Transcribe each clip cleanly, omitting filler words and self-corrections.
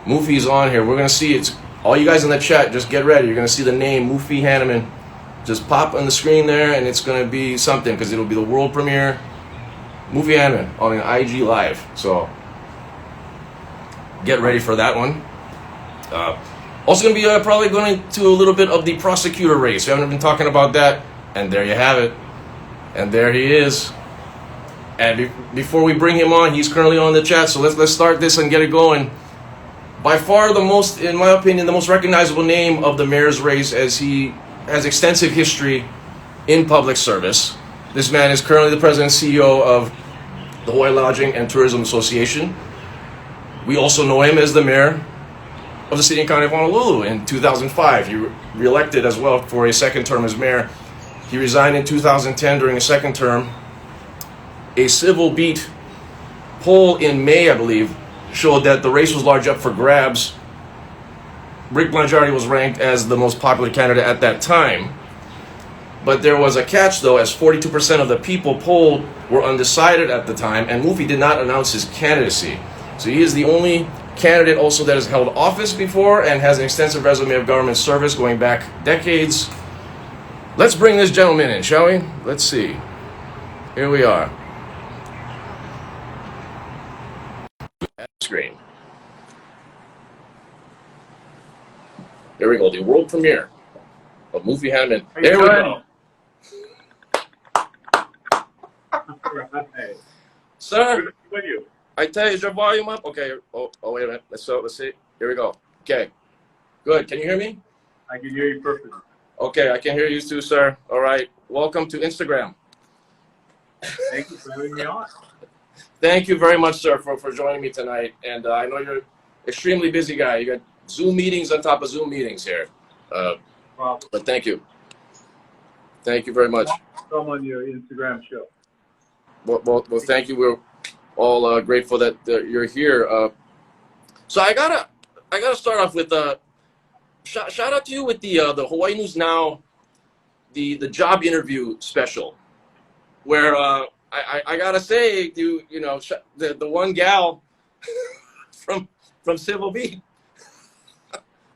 Mufi's on here. We're going to see it. All you guys in the chat, just get ready. You're going to see the name Mufi Hannemann just pop on the screen there, and it's going to be something because it'll be the world premiere. Mufi Hannemann on an IG Live. So get ready for that one. Also going to be probably going to a little bit of the prosecutor race. We haven't been talking about that. And there you have it. And there he is. And before we bring him on, he's currently on the chat. So let's start this and get it going. By far the most, in my opinion, the most recognizable name of the mayor's race, as he has extensive history in public service. This man is currently the president and CEO of the Hawaii Lodging and Tourism Association. We also know him as the mayor of the city and county of Honolulu in 2005. He re-elected as well for a second term as mayor. He resigned in 2010 during a second term. A civil beat poll in May, I believe, showed that the race was largely up for grabs. Rick Blangiardi was ranked as the most popular candidate at that time. But there was a catch, though, as 42% of the people polled were undecided at the time, and Mufi did not announce his candidacy. So he is the only candidate also that has held office before and has an extensive resume of government service going back decades. Let's bring this gentleman in, shall we? Let's see. Here we are. Screen. There we go. The world premiere of Mufi Hannemann. There we go. Hey. Sir, With you. I tell you, is your volume up? Okay. Oh, wait a minute. Let's see. Here we go. Okay. Good. Can you hear me? I can hear you perfectly. Okay, I can hear you too, sir. All right. Welcome to Instagram. Thank you for having me on. Thank you very much, sir, for joining me tonight. And I know you're an extremely busy guy. You got Zoom meetings on top of Zoom meetings here. But thank you. Thank you very much. Come on your Instagram show. Well, thank you. We're all grateful that you're here. So I gotta start off with shout out to you with the Hawaii News Now, the job interview special, where I gotta say you know the one gal from Civil Beat.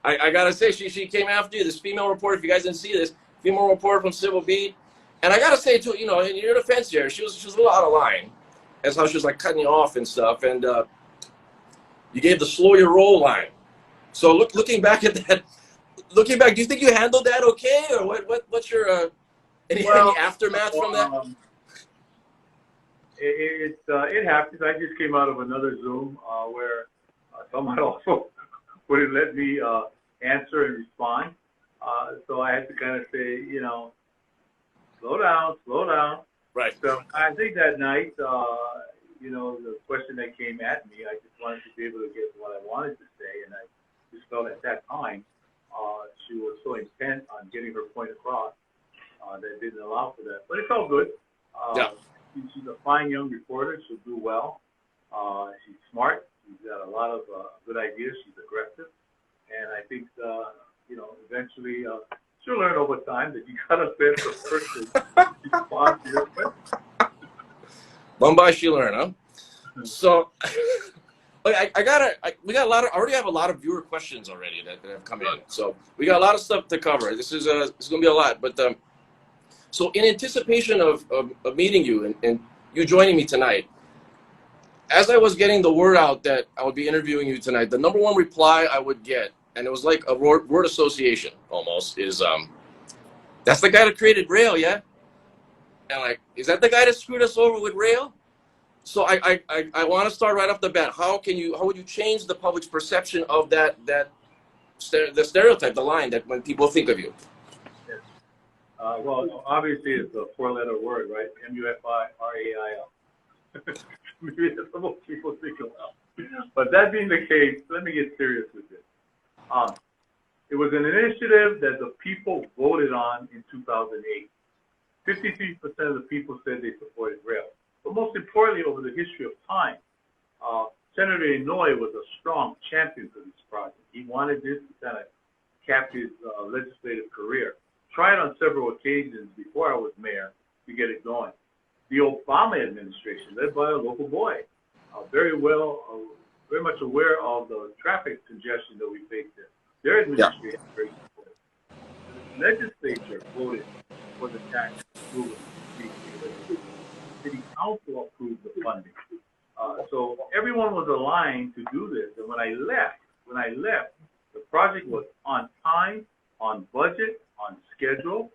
I gotta say she came after you. This female reporter, if you guys didn't see this, female reporter from Civil Beat, and I gotta say too, in your defense here, she was a little out of line, as how she was like cutting you off and stuff, and you gave the slow your roll line. So looking back at that, do you think you handled that okay, or what's your any aftermath from that? It happens. I just came out of another Zoom where someone also wouldn't let me answer and respond. So I had to kind of say, slow down. Right. So I think that night, the question that came at me, I just wanted to be able to get what I wanted to say, and I just felt at that time she was so intent on getting her point across that didn't allow for that. But it felt good. Yeah. She's a fine young reporter. She'll do well. She's smart. She's got a lot of good ideas. She's aggressive. And I think, eventually she'll learn over time that you got to bet the person respond to your question. Bombay she learn, huh? So, we already have a lot of viewer questions already that have come in. So we got a lot of stuff to cover. This is going to be a lot. But so in anticipation of meeting you and you joining me tonight, as I was getting the word out that I would be interviewing you tonight, the number one reply I would get, and it was like a word association almost, is that's the guy that created Rail, yeah? And like, is that the guy that screwed us over with Rail? So I want to start right off the bat. How would you change the public's perception of the stereotype, the line that when people think of you? Yes. Well, obviously it's a four-letter word, right? M-U-F-I-R-A-I-L. Maybe that's what most people think about. But that being the case, let me get serious with this. It was an initiative that the people voted on in 2008. 53% of the people said they supported rail. But most importantly, over the history of time, Senator Inouye was a strong champion for this project. He wanted this to kind of cap his legislative career. Tried on several occasions before I was mayor to get it going. The Obama administration, led by a local boy, very well very much aware of the traffic congestion that we face there. Their administration is very supportive. The legislature voted for the tax approval. The city council approved the funding. So everyone was aligned to do this. And when I left, the project was on time, on budget, on schedule,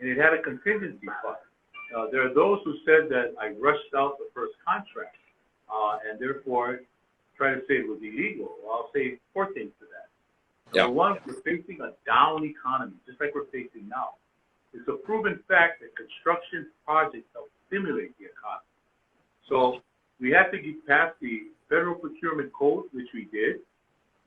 and it had a contingency fund. There are those who said that I rushed out the first contract and therefore try to say it was illegal. Well, I'll say 4 things to that. Number one, we're facing a down economy, just like we're facing now. It's a proven fact that construction projects help stimulate the economy. So we had to get past the Federal Procurement Code, which we did.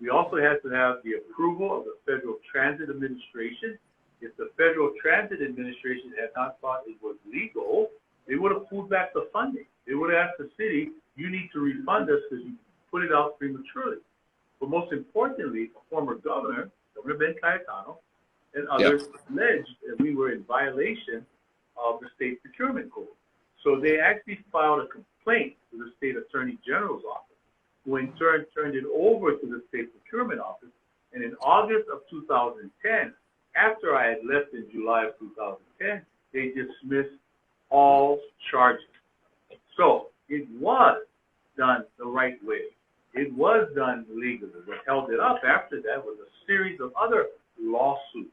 We also had to have the approval of the Federal Transit Administration. If the Federal Transit Administration had not thought it was legal, they would have pulled back the funding. They would have asked the city, you need to refund us because you put it out prematurely. But most importantly, a former governor, Governor Ben Cayetano, and others alleged that we were in violation of the state procurement code. So they actually filed a complaint to the state attorney general's office, who in turn turned it over to the state procurement office. And in August of 2010, after I had left in July of 2010, they dismissed all charges. So it was done the right way. It was done legally. What held it up after that was a series of other lawsuits.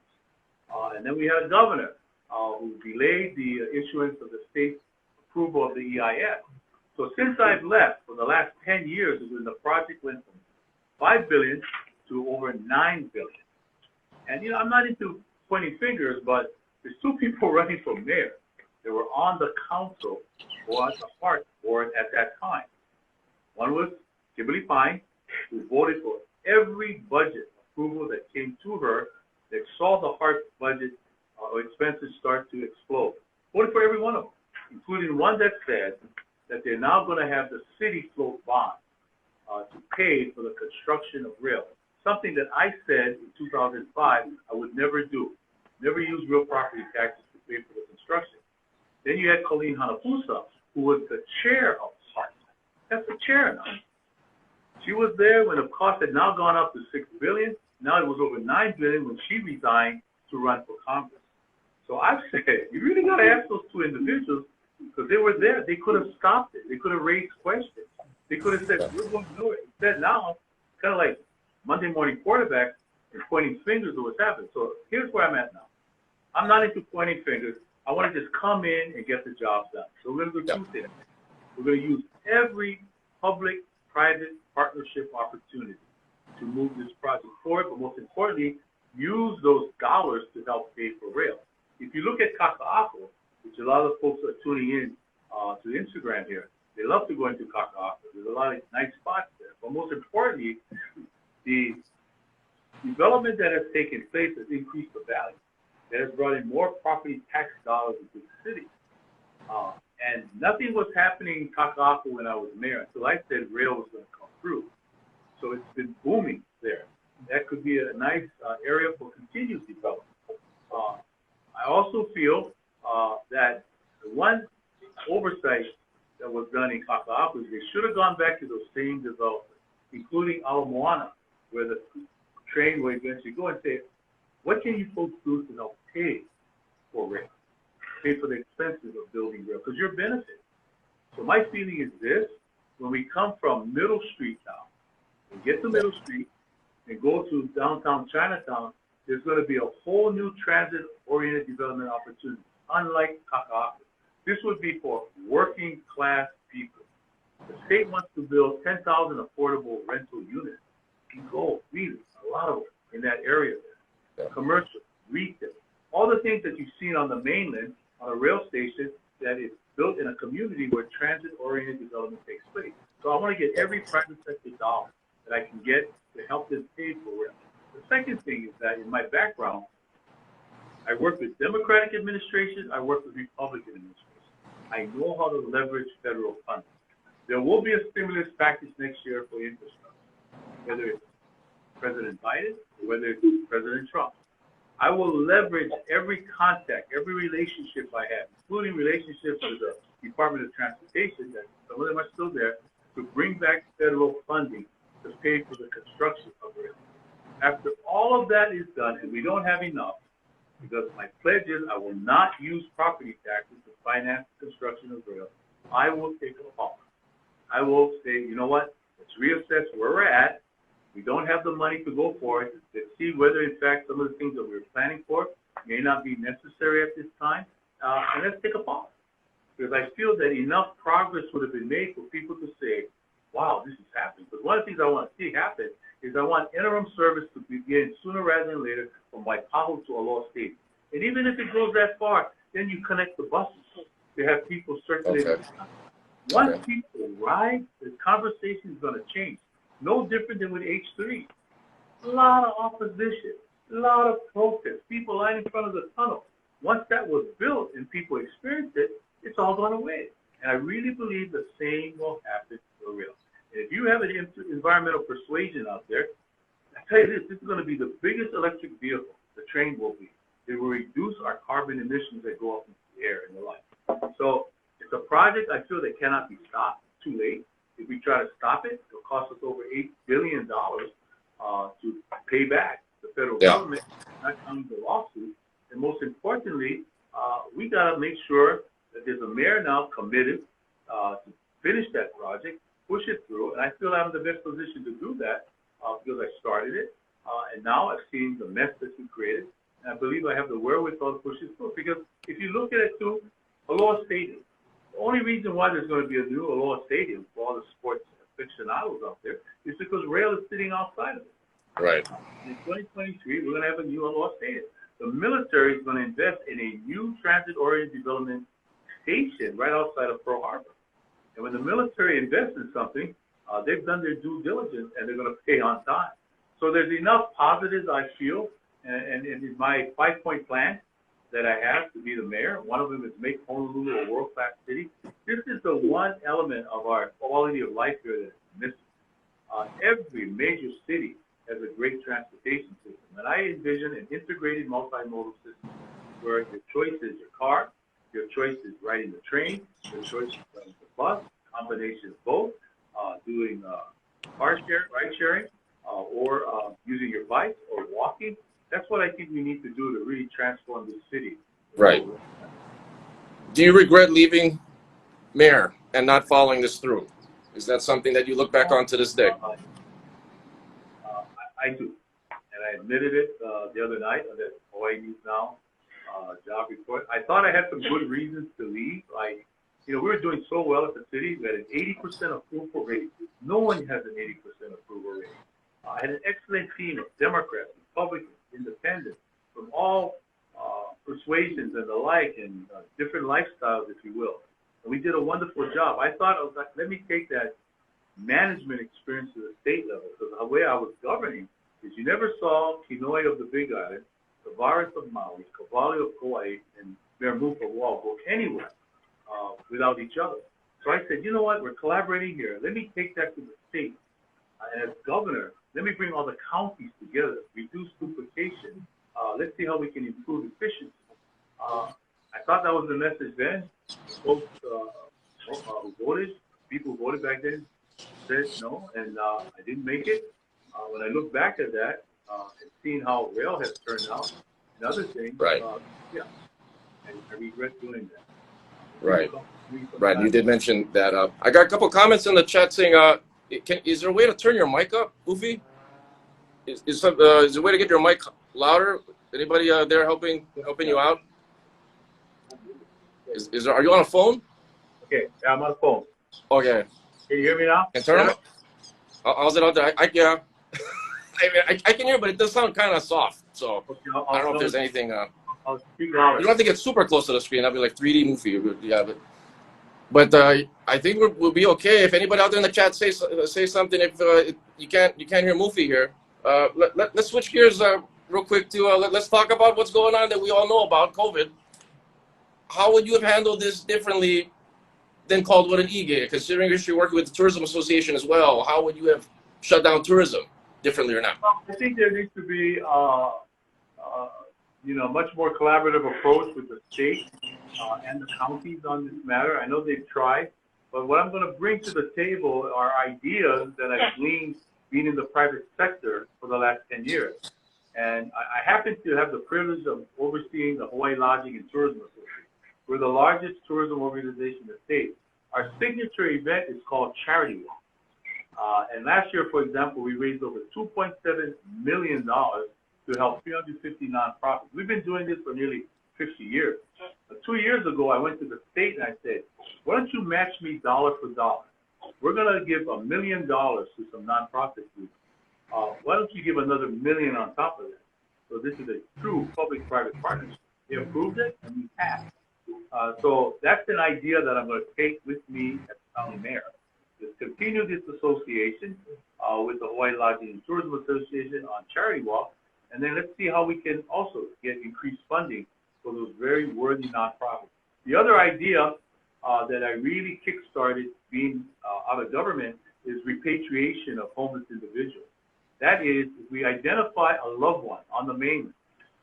And then we had a governor who delayed the issuance of the state approval of the EIS. So since I've left, for the last 10 years, when the project went from $5 billion to over $9 billion. And, you know, I'm not into pointing fingers, but there's 2 people running for mayor that were on the council or at the heart board at that time. One was Kimberly Fine, who voted for every budget approval that came to her that saw the heart budget expenses start to explode. Voted for every one of them, including one that said that they're now going to have the city float bonds to pay for the construction of rail. Something that I said in 2005 I would never do. Never use real property taxes to pay for the construction. Then you had Colleen Hanafusa, who was the chair of HART. That's the chair now. She was there when the cost had now gone up to $6 billion. Now it was over $9 billion when she resigned to run for Congress. So I've said, you really got to ask those 2 individuals because they were there. They could have stopped it. They could have raised questions. They could have said, we're going to do it. Instead now, kind of like Monday morning quarterback and pointing fingers at what's happened. So here's where I'm at now. I'm not into pointing fingers. I want to just come in and get the job done. So we're going to do 2 things. We're going to use every public-private partnership opportunity to move this project forward, but most importantly, use those dollars to help pay for rail. If you look at Kahuku, which a lot of folks are tuning in to Instagram here, they love to go into Kahuku. There's a lot of nice spots there. But most importantly, the development that has taken place has increased the value. That has brought in more property tax dollars into the city. And nothing was happening in Kahuku when I was mayor until I said rail was going to come through. So it's been booming there. That could be a nice area for continued development. I also feel that the one oversight that was done in Kahuku is they should have gone back to those same developers, including Ala Moana, where the train will eventually go and say, what can you folks do to help pay for rail, pay for the expenses of building rail, because you're benefiting. So my feeling is this: when we come from Middle Street now, and get to Middle Street and go to downtown Chinatown, there's going to be a whole new transit-oriented development opportunity, unlike Kahuku. This would be for working-class people. The state wants to build 10,000 affordable rental units. You go, really, a lot of them in that area there. Commercial, retail, all the things that you've seen on the mainland on a rail station that is built in a community where transit-oriented development takes place. So I want to get every private sector dollar that I can get to help them pay for rail. The second thing is that in my background, I worked with Democratic administrations, I worked with Republican administrations. I know how to leverage federal funding. There will be a stimulus package next year for infrastructure, whether it's President Biden or whether it's President Trump. I will leverage every contact, every relationship I have, including relationships with the Department of Transportation, that some of them are still there, to bring back federal funding to pay for the construction of rail. After all of that is done, and we don't have enough, because my pledge is I will not use property taxes to finance the construction of rail, I will take a pause. I will say, you know what, let's reassess where we're at. We don't have the money to go for it. Let's see whether, in fact, some of the things that we were planning for may not be necessary at this time, and let's take a pause. Because I feel that enough progress would have been made for people to say, wow, this is happening. But one of the things I want to see happen is I want interim service to begin sooner rather than later from Waipahu to Alot State. And even if it goes that far, then you connect the buses to have people circulate. Okay. Once people ride, the conversation is going to change. No different than with H3. A lot of opposition, a lot of protest, people lying in front of the tunnel. Once that was built and people experienced it, it's all gone away. And I really believe the same will happen for real. And if you have an environmental persuasion out there, I tell you this is going to be the biggest electric vehicle the train will be. It will reduce our carbon emissions that go up into the air and the like. So it's a project I feel that cannot be stopped. Too late. If we try to stop it, it'll cost us over $8 billion to pay back the federal government, not counting the lawsuit. And most importantly, we got to make sure that there's a mayor now committed to finish that project, push it through, and I feel I'm in the best position to do that because I started it, and now I've seen the mess that we created, and I believe I have the wherewithal to push it through. Because if you look at it too, Aloha Stadium, the only reason why there's going to be a new Aloha Stadium for all the sports aficionados out there is because rail is sitting outside of it. Right. In 2023, we're going to have a new Aloha Stadium. The military is going to invest in a new transit-oriented development station right outside of Pearl Harbor. And when the military invests in something, they've done their due diligence and they're going to pay on time. So there's enough positives, I feel, and in my 5-point plan that I have to be the mayor. One of them is make Honolulu a world-class city. This is the one element of our quality of life here that is missing. Every major city has a great transportation system, and I envision an integrated multimodal system where your choice is your car, your choice is riding the train, your choice is riding the bus, combination of both, doing car share, ride sharing, or using your bike or walking. That's what I think we need to do to really transform this city. Right. Do you regret leaving mayor and not following this through? Is that something that you look back on to this day? I do. And I admitted it the other night on that Hawaii News Now job report. I thought I had some good reasons to leave. We were doing so well at the city. We had an 80% approval rate. No one has an 80% approval rate. I had an excellent team of Democrats, Republicans, Independents, from all persuasions and the like, and different lifestyles, if you will. And we did a wonderful job. I thought, let me take that management experience to the state level, because the way I was governing is you never saw Kinoi of the Big Island, Tavares of Maui, Cavalli of Kauai, and Mayor Mufa Wall go anywhere without each other. So I said, you know what, we're collaborating here. Let me take that to the state. And as governor, let me bring all the counties together, reduce duplication. Let's see how we can improve efficiency. I thought that was the message then. Folks who voted, people who voted back then, said no, and I didn't make it. When I look back at that and seeing how rail has turned out and other things, right. I regret doing that. Right. Right. You did mention that. I got a couple comments in the chat saying, is there a way to turn your mic up, Mufi? Is there a way to get your mic louder? Anybody there helping you out? Are you on a phone? Okay, yeah, I'm on the phone. Okay. Can you hear me now? Can turn up? How's it out there? Yeah. I can hear, but it does sound kind of soft. So okay, I don't know if there's anything. I'll speak louder. You don't have to get super close to the screen. That'd be like 3D Mufi. Yeah, but I think we'll be okay. If anybody out there in the chat say something, if you can't hear Mufi here, let's switch gears real quick to let's talk about what's going on that we all know about, COVID. How would you have handled this differently than called what an e-gate? Considering you're working with the Tourism Association as well, how would you have shut down tourism differently or not? I think there needs to be much more collaborative approach with the state and the counties on this matter. I know they've tried, but what I'm going to bring to the table are ideas that I've gleaned being in the private sector for the last 10 years. And I happen to have the privilege of overseeing the Hawaii Lodging and Tourism Association. We're the largest tourism organization in the state. Our signature event is called Charity Walk. And last year, for example, we raised over $2.7 million to help 350 nonprofits. We've been doing this for nearly 50 years. 2 years ago, I went to the state and I said, why don't you match me dollar for dollar? We're going to give $1 million to some nonprofit groups. Why don't you give another $1 million on top of that? So this is a true public-private partnership. They approved it and we passed. So that's an idea that I'm going to take with me as county mayor. To continue this association with the Hawaii Lodging and Tourism Association on Charity Walk, and then let's see how we can also get increased funding for those very worthy nonprofits. The other idea that I really kickstarted being out of government is repatriation of homeless individuals. That is, if we identify a loved one on the mainland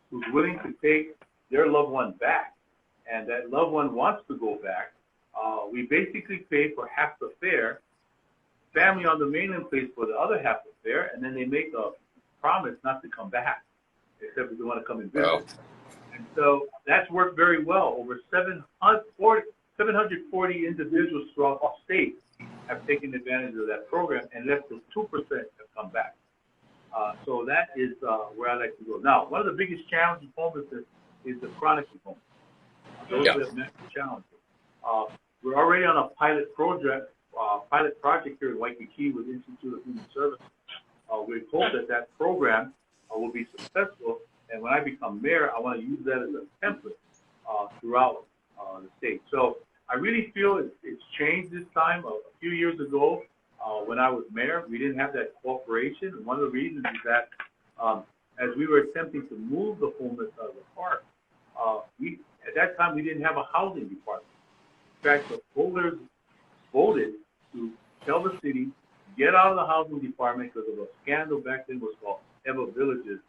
who's willing to take their loved one back, and that loved one wants to go back, we basically pay for half the fare. Family on the mainland pays for the other half of the fare, and then they make a promise not to come back, except if they want to come and visit. Wow. And so that's worked very well. Over 740 individuals throughout the state have taken advantage of that program, and less than 2% have come back. So that is where I like to go. Now, one of the biggest challenges of homelessness is the chronic component. Those Yeah. are mental challenges. We're already on a pilot project here in Waikiki with Institute of Human Services. We hope that program will be successful, and when I become mayor, I want to use that as a template throughout the state. So I really feel it's changed this time. A few years ago, when I was mayor, we didn't have that cooperation, and one of the reasons is that as we were attempting to move the homeless out of the park, at that time we didn't have a housing department. In fact, the voters voted to tell the city, get out of the housing department because of a scandal back then was called Eva Villages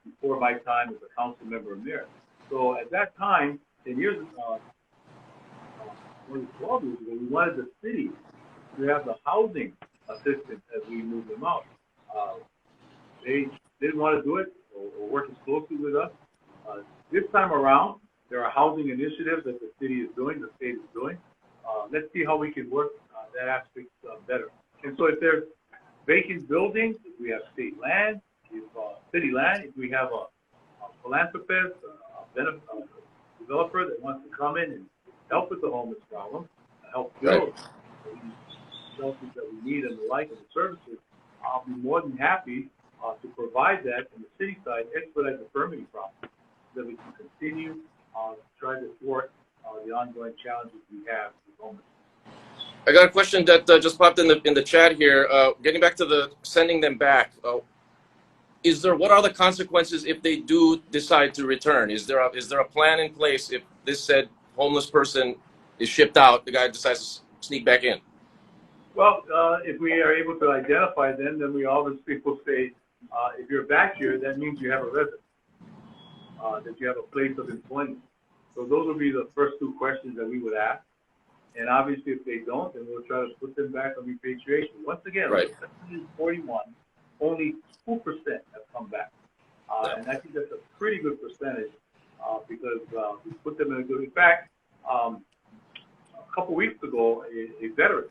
before my time as a council member and mayor. So at that time, 10 years ago, 12 years ago, we wanted the city to have the housing assistance as we moved them out. They didn't want to do it or work as closely with us. This time around, there are housing initiatives that the city is doing, the state is doing. Let's see how we can work that aspect better. And so if there's vacant buildings, if we have state land, if city land, if we have a philanthropist, a developer that wants to come in and help with the homeless problem, help build the shelters that we need and the like and the services, I'll be more than happy to provide that on the city side, expedite the permitting process, so that we can continue to try to thwart the ongoing challenges we have with homelessness. I got a question that just popped in the chat here. Getting back to the sending them back, what are the consequences if they do decide to return? Is there a plan in place if this said homeless person is shipped out, the guy decides to sneak back in? Well, if we are able to identify them, then we obviously will say, if you're back here, that means you have a residence, that you have a place of employment. So those will be the first two questions that we would ask. And obviously, if they don't, then we'll try to put them back on repatriation. Once again, right. 741, only 2% have come back. And I think that's a pretty good percentage because we put them in a good. In fact, a couple weeks ago, a veteran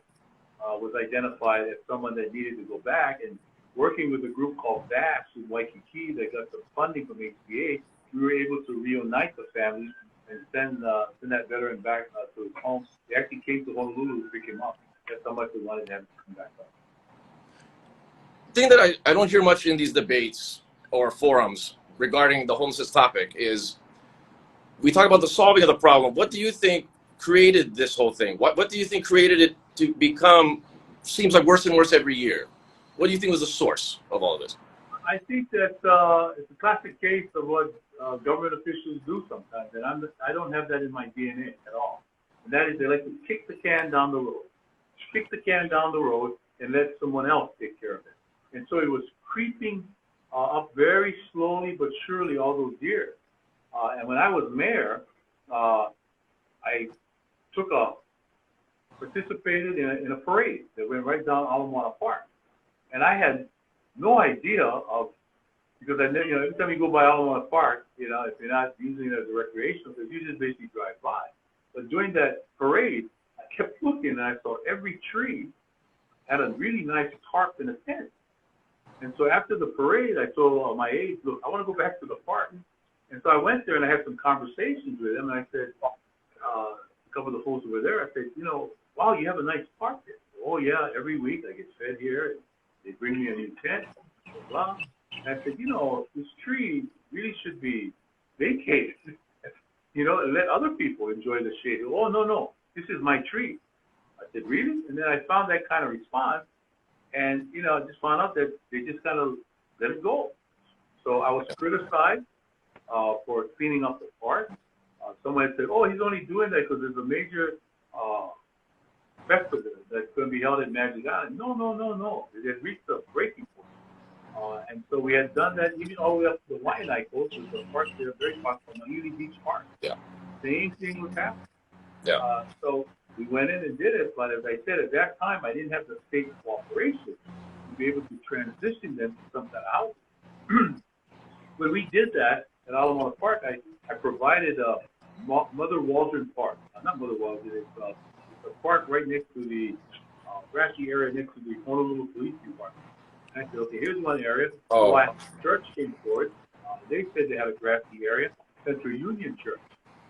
was identified as someone that needed to go back. And working with a group called VAS in Waikiki that got some funding from HCA, we were able to reunite the family and send that veteran back to his home. They actually came to Honolulu to pick him up. That's how much they wanted him to come back up. The thing that I don't hear much in these debates or forums regarding the homelessness topic is we talk about the solving of the problem. What do you think created this whole thing? What do you think created it to become, seems like worse and worse every year? What do you think was the source of all of this? I think that it's a classic case of what government officials do sometimes, and I don't have that in my DNA at all. And that is they like to kick the can down the road. Kick the can down the road and let someone else take care of it. And so it was creeping up very slowly but surely all those years. And when I was mayor, I participated in a parade that went right down Ala Moana Park. And I had no idea of, because every time you go by Alamo Park, if you're not using it as a recreational, because you just basically drive by. But during that parade, I kept looking and I saw every tree had a really nice tarp and a tent. And so after the parade, I told my aides, look, I want to go back to the park. And so I went there and I had some conversations with them. And I said, a couple of the folks who were there, I said, wow, you have a nice park here. Oh, yeah, every week I get fed here. They bring me a new tent, blah, blah. And I said, this tree really should be vacated, and let other people enjoy the shade. Oh, no, this is my tree. I said, really? And then I found that kind of response. And, I just found out that they just kind of let it go. So I was criticized for cleaning up the park. Someone said, oh, he's only doing that because there's a major festival that's going to be held at Magic Island. No. It had reached a breaking point. And so we had done that even all the way up to the Waianae Coast, which is a park there, very popular, Mahiuli Beach Park. Yeah. Same thing was happening. Yeah. So we went in and did it, but as I said, at that time, I didn't have the state cooperation to be able to transition them to some kind of housing. When we did that at Alamo Park, I provided Mother Waldron Park. Not Mother Waldron, it's a park right next to the grassy area next to the Honolulu Police Department. And I said, okay, here's one area. Oh. So church came forward. They said they had a grassy area, Central Union Church.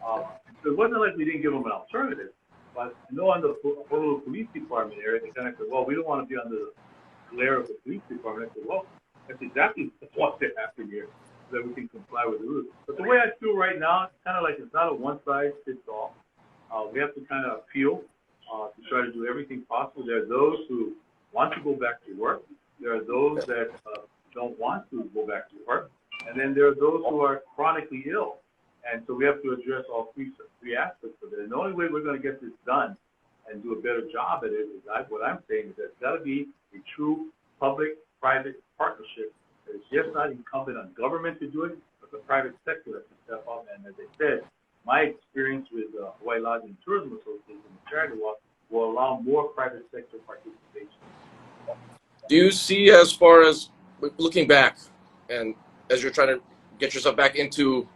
So it wasn't like we didn't give them an alternative. But I know on the Honolulu Police Department area, they kind of said, well, we don't want to be under the glare of the police department. I said, well, that's exactly what they have to here, so that we can comply with the rules. But the way I feel right now, it's kind of like it's not a one-size-fits-all. We have to kind of appeal to try to do everything possible. There are those who want to go back to work. There are those that don't want to go back to work. And then there are those who are chronically ill. And so we have to address all three aspects of it. And the only way we're going to get this done and do a better job at it is what I'm saying is that it's got to be a true public-private partnership. It's just not incumbent on government to do it, but the private sector has to step up. And as I said, my experience with Hawaii Lodging and Tourism Association and charity law will allow more private sector participation. Do you see, as far as looking back, and as you're trying to get yourself back into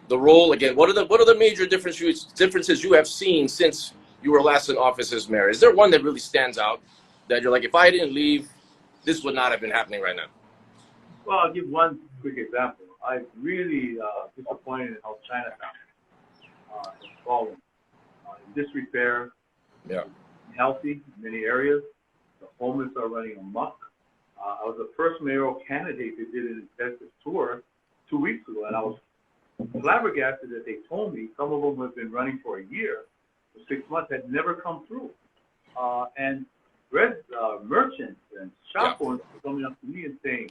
the role again, what are the major differences you have seen since you were last in office as mayor? Is there one that really stands out that you're like, if I didn't leave, this would not have been happening right now? Well, I'll give one quick example. I'm really disappointed in how Chinatown has fallen in disrepair, healthy in many areas. The homeless are running amok. I was the first mayoral candidate that did an extensive tour 2 weeks ago, and I was flabbergasted that they told me some of them have been running for a year, for 6 months, had never come through. And merchants and shop owners were coming up to me and saying,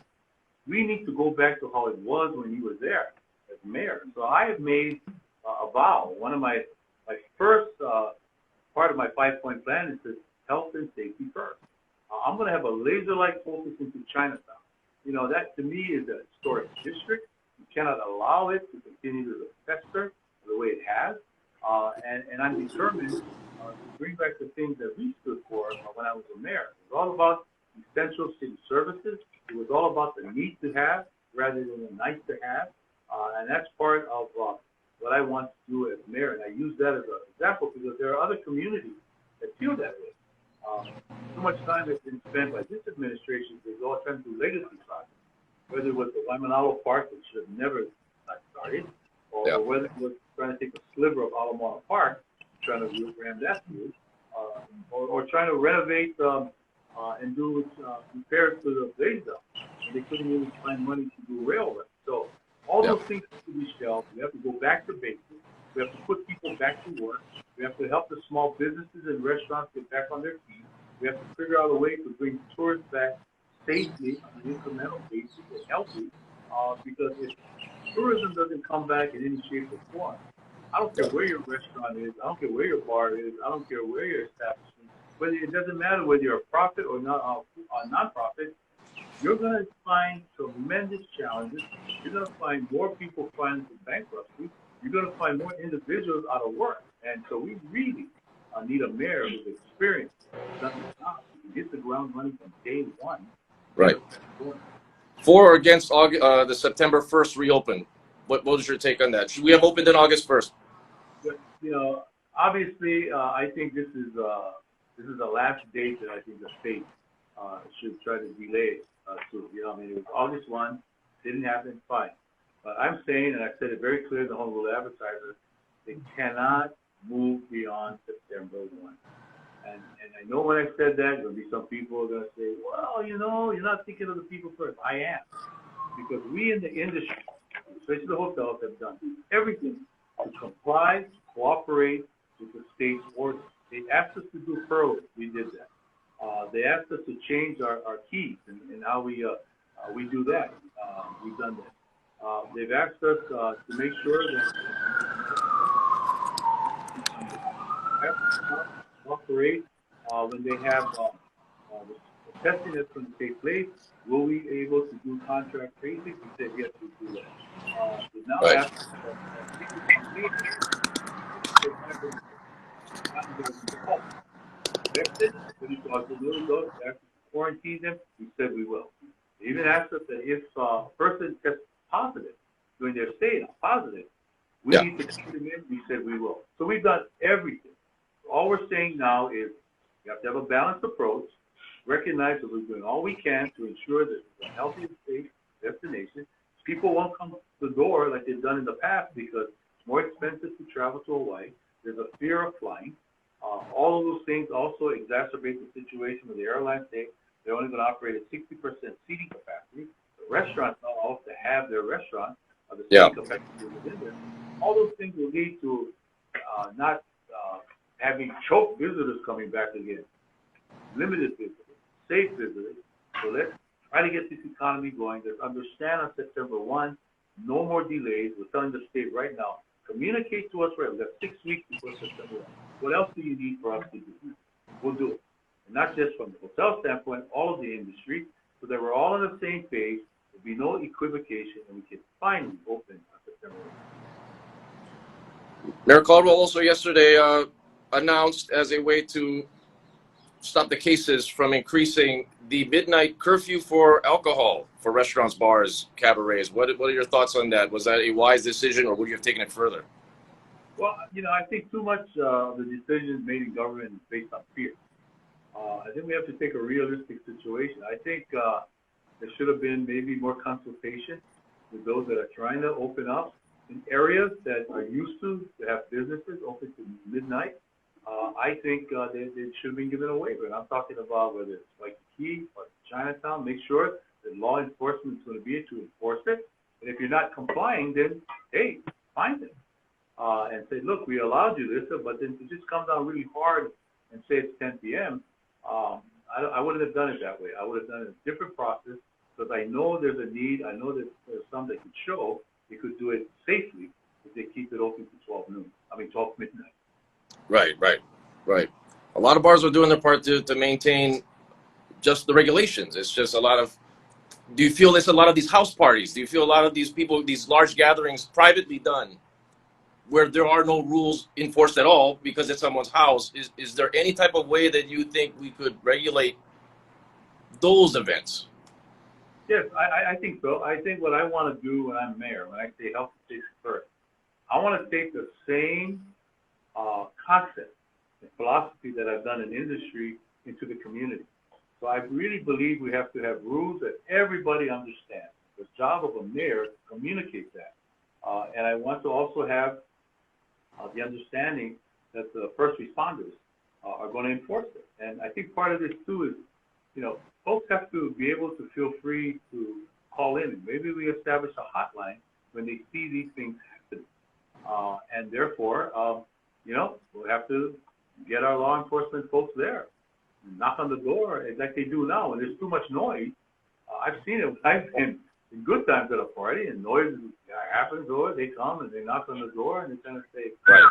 we need to go back to how it was when you were there as mayor. So I have made a vow. One of my first part of my 5-point plan is this health and safety first. I'm going to have a laser-like focus into Chinatown. That to me is a historic district. You cannot allow it to continue to fester the way it has. And I'm determined to bring back the things that we stood for when I was a mayor. It was all about essential city services. It was all about the need to have rather than the nice to have. And that's part of what I want to do as mayor. And I use that as an example because there are other communities that feel that way. So much time has been spent by this administration to all trying to do legacy projects, whether it was the Waimanalo Park, which should have never started, or whether it was trying to take a sliver of Alamana Park, trying to ram that through, or trying to renovate and do repairs to the blaze zone. And they couldn't even find money to do railroad. So all those things have to be shelved. We have to go back to basics. We have to put people back to work. We have to help the small businesses and restaurants get back on their feet. We have to figure out a way to bring tourists back safely on an incremental basis and healthy, because if tourism doesn't come back in any shape or form, I don't care where your restaurant is, I don't care where your bar is, I don't care where your establishment, it doesn't matter whether you're a profit or not a non-profit, you're going to find tremendous challenges. You're going to find more people filing for bankruptcy. You're going to find more individuals out of work. And so we really need a mayor with experience. Doesn't stop. You can hit the ground running from day one. Right. For or against the September 1st reopen? What was your take on that? Should we have opened on August 1st? But, obviously, I think this is the last date that I think the state should try to delay to. I mean, it was August 1, didn't happen, fine. But I'm saying, and I said it very clear in the Honolulu Advertiser, they cannot move beyond September 1. And I know when I said that, there'll be some people who are going to say, well, you're not thinking of the people first. I am. Because we in the industry, especially the hotels, have done everything to comply, cooperate with the state's orders. They asked us to do furloughs. We did that. They asked us to change our keys and how we do that. We've done that. They've asked us to make sure that cooperate when they have the testing that's going to take place. Will we be able to do contract tracing? We said yes, we do that. We now Right. ask infected, when you talk to little dogs, after quarantine them, we said we will. They even asked us that if a person tests positive during their stay, positive, we need to keep them in. We said we will. So we've done everything. All we're saying now is we have to have a balanced approach, recognize that we're doing all we can to ensure that it's a healthy and safe destination. People won't come to the door like they've done in the past because it's more expensive to travel to Hawaii. There's a fear of flying. All of those things also exacerbate the situation where the airlines say they're only going to operate at 60% seating capacity. The restaurants now also have their restaurants the seating capacity within there. All those things will lead to not having choke visitors coming back again, limited visitors, safe visitors. So let's try to get this economy going. Let's understand on September 1, no more delays. We're telling the state right now, communicate to us right. We've got 6 weeks before September 1. What else do you need for us to do? We'll do it. And not just from the hotel standpoint, all of the industry, so that we're all on the same page. There'll be no equivocation, and we can finally open on September 1. Mayor Caldwell also yesterday announced as a way to stop the cases from increasing the midnight curfew for alcohol for restaurants, bars, cabarets. What are your thoughts on that? Was that a wise decision, or would you have taken it further? Well, I think too much of the decisions made in government is based on fear. I think we have to take a realistic situation. I think there should have been maybe more consultation with those that are trying to open up in areas that are used to have businesses open to midnight. I think they should have been given a waiver. And I'm talking about whether it's like Waikiki or Chinatown, make sure that law enforcement is going to be able to enforce it. And if you're not complying, then, hey, find them. And say, look, we allowed you this, but then to just come down really hard and say it's 10 p.m., I wouldn't have done it that way. I would have done a different process because I know there's a need. I know that there's some that could show they could do it safely if they keep it open to 12 midnight. Right. A lot of bars are doing their part to maintain just the regulations. It's just a lot of, do you feel it's a lot of these house parties? Do you feel a lot of these people, these large gatherings privately done where there are no rules enforced at all because it's someone's house? Is there any type of way that you think we could regulate those events? Yes, I think so. I think what I want to do when I'm mayor, when I say health and safety first, I want to take the same concept and philosophy that I've done in industry into the community. So I really believe we have to have rules that everybody understands. The job of a mayor is to communicate that. And I want to also have the understanding that the first responders are going to enforce it. And I think part of this too is, folks have to be able to feel free to call in. Maybe we establish a hotline when they see these things happen. And therefore, we'll have to get our law enforcement folks there, knock on the door like they do now. When there's too much noise, I've seen it. I've been in good times at a party, and noise happens, or they come and they knock on the door and they kind of say, right,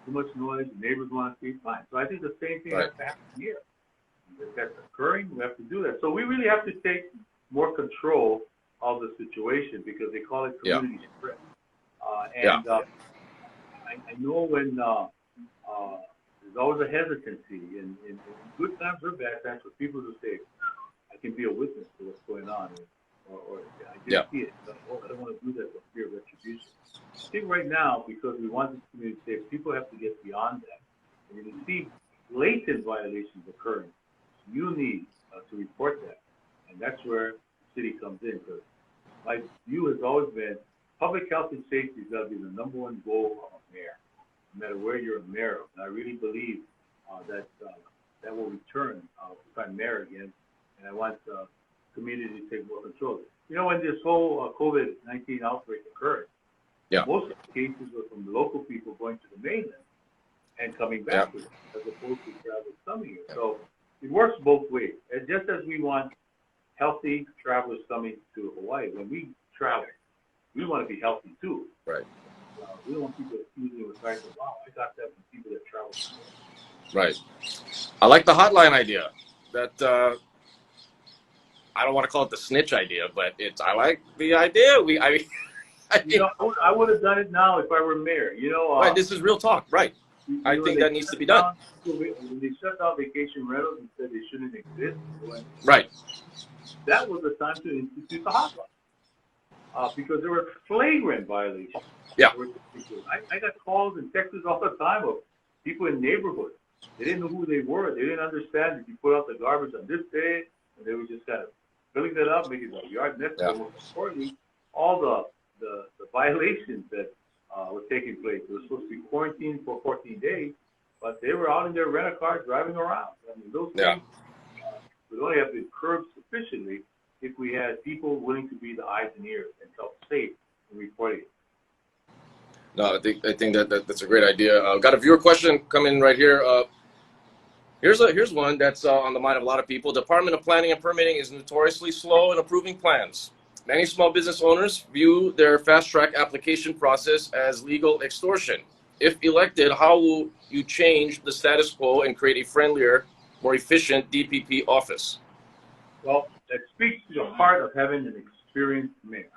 too much noise, neighbors want to see, fine. So I think the same thing has to happen here. If that's occurring, we have to do that. So we really have to take more control of the situation because they call it community spread. I know when there's always a hesitancy in good times or bad times for people to say, I can be a witness to what's going on, or I Yeah. didn't see it. So, I don't want to do that for fear of retribution. I think right now, because we want this community safe, people have to get beyond that. And when you see blatant violations occurring, you need to report that. And that's where the city comes in, because my view has always been public health and safety has got to be the number one goal of a mayor, no matter where you're a mayor. And I really believe that will return if I'm mayor again, and I want the community to take more control. You know, when this whole COVID-19 outbreak occurred, Yeah. most of the cases were from local people going to the mainland and coming back to it, as opposed to travelers coming here. So it works both ways. And just as we want healthy travelers coming to Hawaii, when we travel, we want to be healthy too. Right. We don't want people accusing with like, wow, I got that from people that travel. Right. I like the hotline idea. That I don't want to call it the snitch idea, but I like the idea. I would have done it now if I were mayor. Right. This is real talk. Right. I think that needs to be done. When they shut down vacation rentals and said they shouldn't exist, right. That was the time to institute the hotline because there were flagrant violations. Yeah. I got calls and texts all the time of people in neighborhoods. They didn't know who they were. They didn't understand that you put out the garbage on this day, and they were just kind of filling that up, making a yard net. Yeah. Most importantly, all the violations that were taking place. They were supposed to be quarantined for 14 days, but they were out in their rent-a-car driving around. I mean, those things would only have been curbed sufficiently if we had people willing to be the eyes and ears and help safe in reporting it. No, I think that's a great idea. Got a viewer question coming right here. Here's one that's on the mind of a lot of people. Department of Planning and Permitting is notoriously slow in approving plans. Many small business owners view their fast-track application process as legal extortion. If elected, how will you change the status quo and create a friendlier, more efficient DPP office? Well, that speaks to the heart of having an experienced mayor,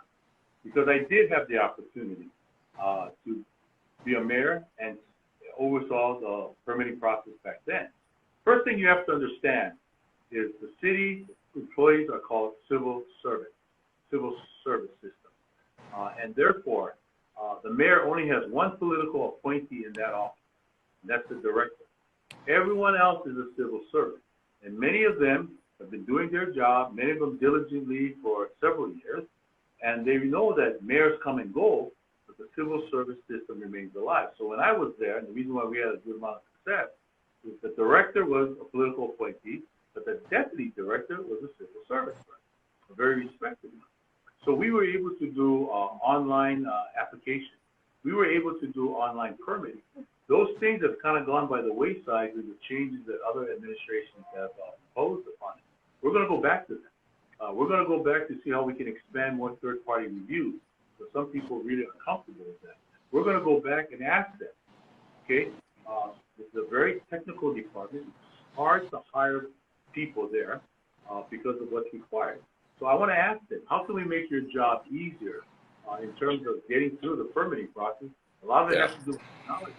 because I did have the opportunity to be a mayor and oversaw the permitting process back then. First thing you have to understand is the city employees are called civil service system. And therefore, the mayor only has one political appointee in that office, and that's the director. Everyone else is a civil servant, and many of them have been doing their job, many of them diligently for several years, and they know that mayors come and go, but the civil service system remains alive. So when I was there, and the reason why we had a good amount of success, is the director was a political appointee, but the deputy director was a civil service person, a very respected one. So we were able to do online application. We were able to do online permitting. Those things have kind of gone by the wayside with the changes that other administrations have imposed upon it. We're going to go back to that. We're going to go back to see how we can expand more third-party reviews. So some people really are comfortable with that. We're going to go back and ask them, okay, it's a very technical department. It's hard to hire people there because of what's required. So I want to ask them, how can we make your job easier in terms of getting through the permitting process? A lot of it has to do with technology.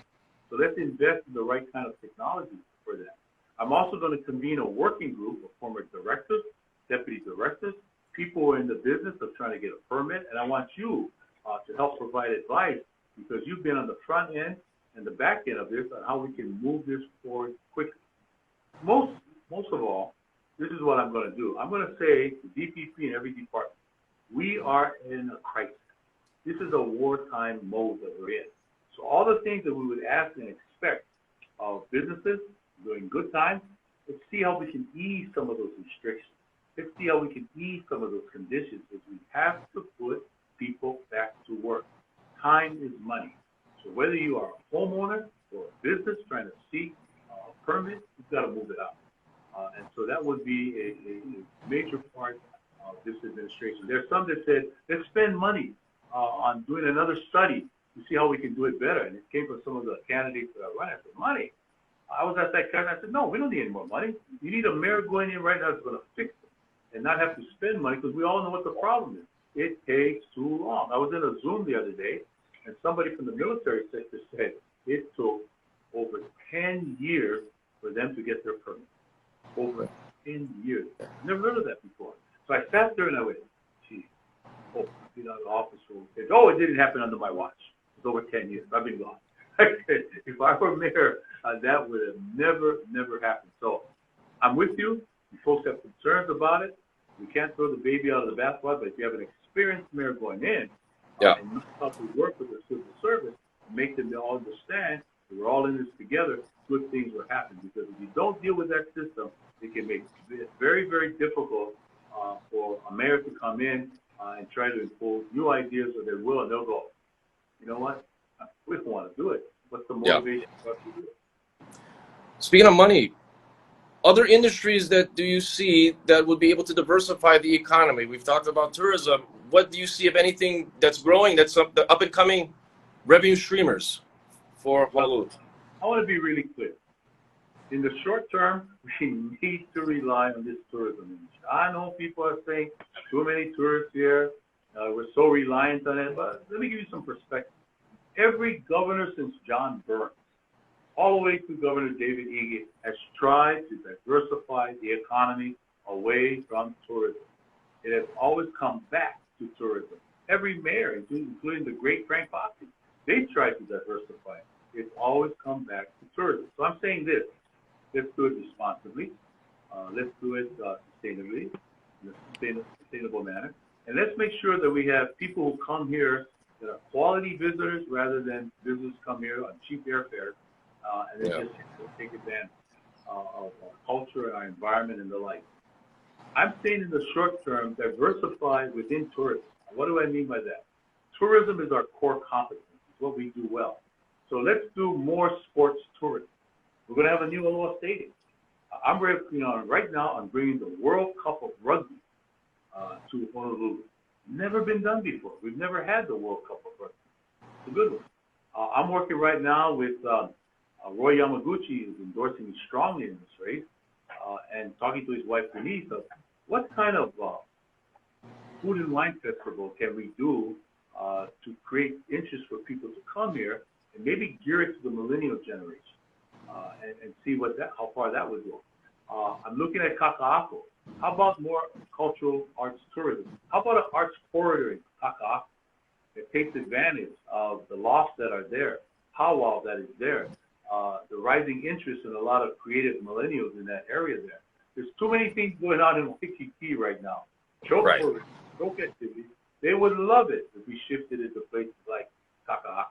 So let's invest in the right kind of technology for that. I'm also going to convene a working group of former directors, deputy directors, people who are in the business of trying to get a permit, and I want you to help provide advice because you've been on the front end and the back end of this on how we can move this forward quickly. Most of all, this is what I'm going to do. I'm going to say to DPP in every department, we are in a crisis. This is a wartime mode that we're in. So all the things that we would ask and expect of businesses during good times, let's see how we can ease some of those restrictions. Let's see how we can ease some of those conditions, because we have to put people back to work. Time is money. So whether you are a homeowner or a business trying to seek a permit, you've got to move it out. And so that would be a major part of this administration. There's some that said, let's spend money on doing another study to see how we can do it better. And it came from some of the candidates that are running for money. I was at that candidate, I said, no, we don't need any more money. You need a mayor going in right now that's going to fix it and not have to spend money, because we all know what the problem is. It takes too long. I was in a Zoom the other day, and somebody from the military sector said it took over 10 years for them to get their permit. Over 10 years. I've never heard of that before. you know, the officer will say, oh, it didn't happen under my watch. It's over 10 years. I've been gone. I said, if I were mayor, that would have never happened. So I'm with you. You folks have concerns about it. We can't throw the baby out of the bathwater, but if you have an experienced mayor going in, and know how to work with the civil service, and make them all understand that we're all in this together, good things will happen. Because if you don't deal with that system, it can make it very difficult for a mayor to come in and try to impose new ideas or their will, and they'll go, you know what, we don't want to do it. What's the motivation for us to do it? Speaking of money, other industries that do you see that would be able to diversify the economy? We've talked about tourism. What do you see of anything that's growing, that's the up and coming revenue streamers for Honolulu? I want to be really clear. In the short term, we need to rely on this tourism industry. I know people are saying too many tourists here. We're so reliant on it, but let me give you some perspective. Every governor since John Burns, all the way to Governor David Ige, has tried to diversify the economy away from tourism. It has always come back to tourism. Every mayor, including the great Frank Foxy, they tried to diversify it. It's always come back to tourism. So I'm saying this, let's do it responsibly. Let's do it sustainably, in a sustainable manner. And let's make sure that we have people who come here that are quality visitors rather than visitors come here on cheap airfare and then just take advantage of our culture and our environment and the like. I'm saying in the short term, diversify within tourism. What do I mean by that? Tourism is our core competence. It's what we do well. So let's do more sports tourism. We're going to have a new alot stadium. Right now I'm bringing the World Cup of Rugby to Honolulu. Never been done before. We've never had the World Cup of Rugby. It's a good one. I'm working right now with Roy Yamaguchi, who's endorsing me strongly in this race, and talking to his wife Denise of what kind of food and wine festival can we do to create interest for people to come here and maybe gear it to the millennial generation and see how far that would go. I'm looking at Kaka'ako. How about more cultural arts tourism? How about an arts corridor in Kaka'ako that takes advantage of the lofts that are there, powwow that is there, the rising interest in a lot of creative millennials in that area there. There's too many things going on in Waikiki right now. Choke activities. They would love it if we shifted it to places like Kaka'ako.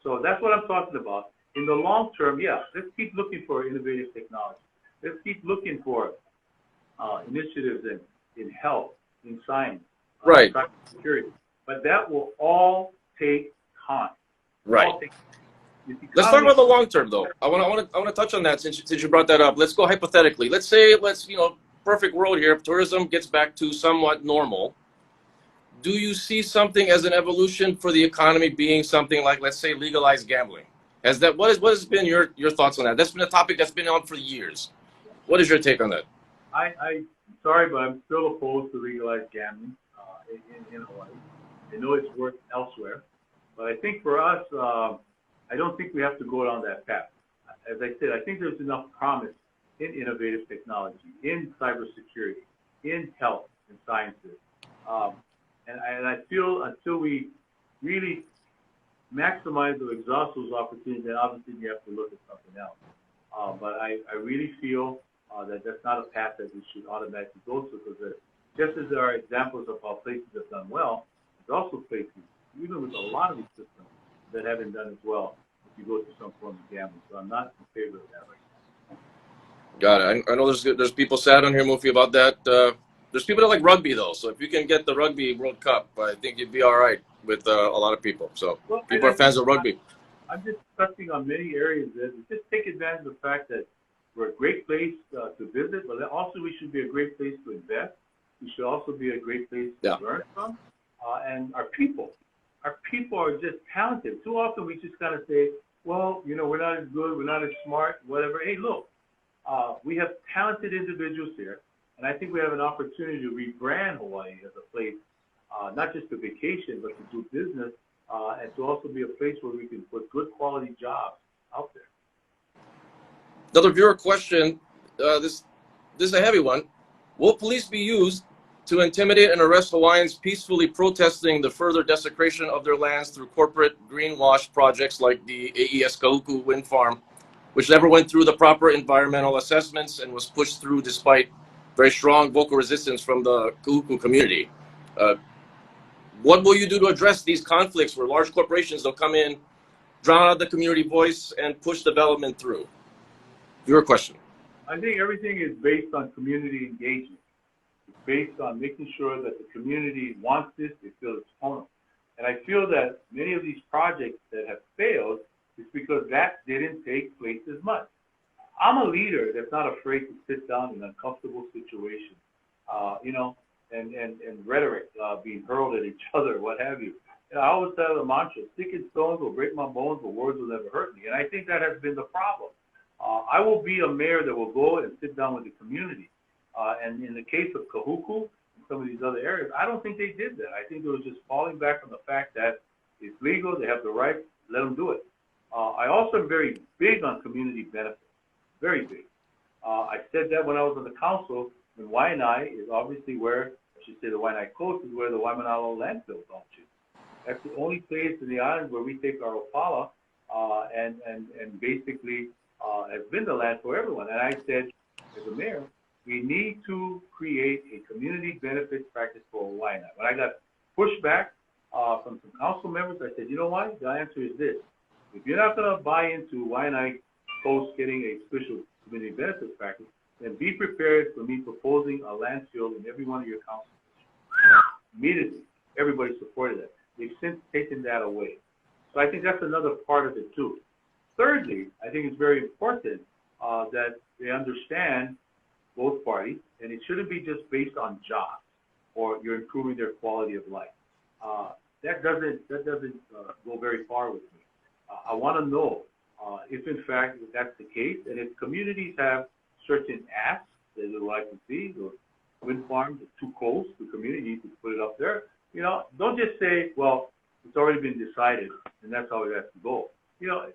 So that's what I'm talking about. In the long term, let's keep looking for innovative technology. Let's keep looking for initiatives in health, in science, cybersecurity. But that will all take time. Right. Let's talk about the long term, though. I want to touch on that since you brought that up. Let's go hypothetically. Let's say perfect world here. Tourism gets back to somewhat normal. Do you see something as an evolution for the economy being something like, let's say, legalized gambling? What has been your thoughts on that? That's been a topic that's been on for years. What is your take on that? I'm sorry, but I'm still opposed to legalized gambling in Hawaii. I know it's worked elsewhere, but I think for us, I don't think we have to go down that path. As I said, I think there's enough promise in innovative technology, in cybersecurity, in health and sciences. And I feel until we really maximize or exhaust those opportunities, then obviously we have to look at something else. But I really feel that that's not a path that we should automatically go to, because just as there are examples of how places have done well, there's also places, even with a lot of these systems, that haven't done as well if you go to some form of gambling. So I'm not in favor of that right now. Got it. I know there's people sad on here, Mufi, about that. There's people that like rugby, though. So if you can get the Rugby World Cup, I think you'd be all right with a lot of people. So people are fans of rugby. I'm just touching on many areas that just take advantage of the fact that we're a great place to visit, but also we should be a great place to invest. We should also be a great place to learn from. And our people are just talented. Too often we just kind of say, well, we're not as good, we're not as smart, whatever. Hey, look, we have talented individuals here, and I think we have an opportunity to rebrand Hawaii as a place, not just to vacation, but to do business, and to also be a place where we can put good quality jobs out there. Another viewer question, this is a heavy one. Will police be used to intimidate and arrest Hawaiians peacefully protesting the further desecration of their lands through corporate greenwash projects like the AES Kahuku Windfarm, which never went through the proper environmental assessments and was pushed through despite very strong vocal resistance from the Kahuku community. What will you do to address these conflicts where large corporations will come in, drown out the community voice, and push development through? Your question. I think everything is based on community engagement. It's based on making sure that the community wants this, they feel it's home. And I feel that many of these projects that have failed is because that didn't take place as much. I'm a leader that's not afraid to sit down in uncomfortable situations, and rhetoric being hurled at each other, what have you. And I always tell the mantra, stick and stones will break my bones, but words will never hurt me. And I think that has been the problem. I will be a mayor that will go and sit down with the community. And in the case of Kahuku and some of these other areas, I don't think they did that. I think it was just falling back on the fact that it's legal, they have the right, let them do it. I also am very big on community benefits, very big. I said that when I was on the council, and Waianae is obviously where, I should say the Waianae coast is where the Waimanalo landfill launches. That's the only place in the island where we take our opala and basically has been the land for everyone. And I said, as a mayor, we need to create a community benefits practice for Waianae. When I got pushback from some council members, I said, you know what? The answer is this. If you're not going to buy into Waianae Coast getting a special community benefits practice, then be prepared for me proposing a landfill in every one of your councils. Immediately, everybody supported that. They've since taken that away. So I think that's another part of it too. Thirdly, I think it's very important that they understand both parties, and it shouldn't be just based on jobs or you're improving their quality of life. That doesn't go very far with me. I want to know if in fact that's the case, and if communities have certain asks that they would like to see, the wind farms, the two coasts, the community needs to put it up there. You know, don't just say, well, it's already been decided, and that's how it has to go. You know,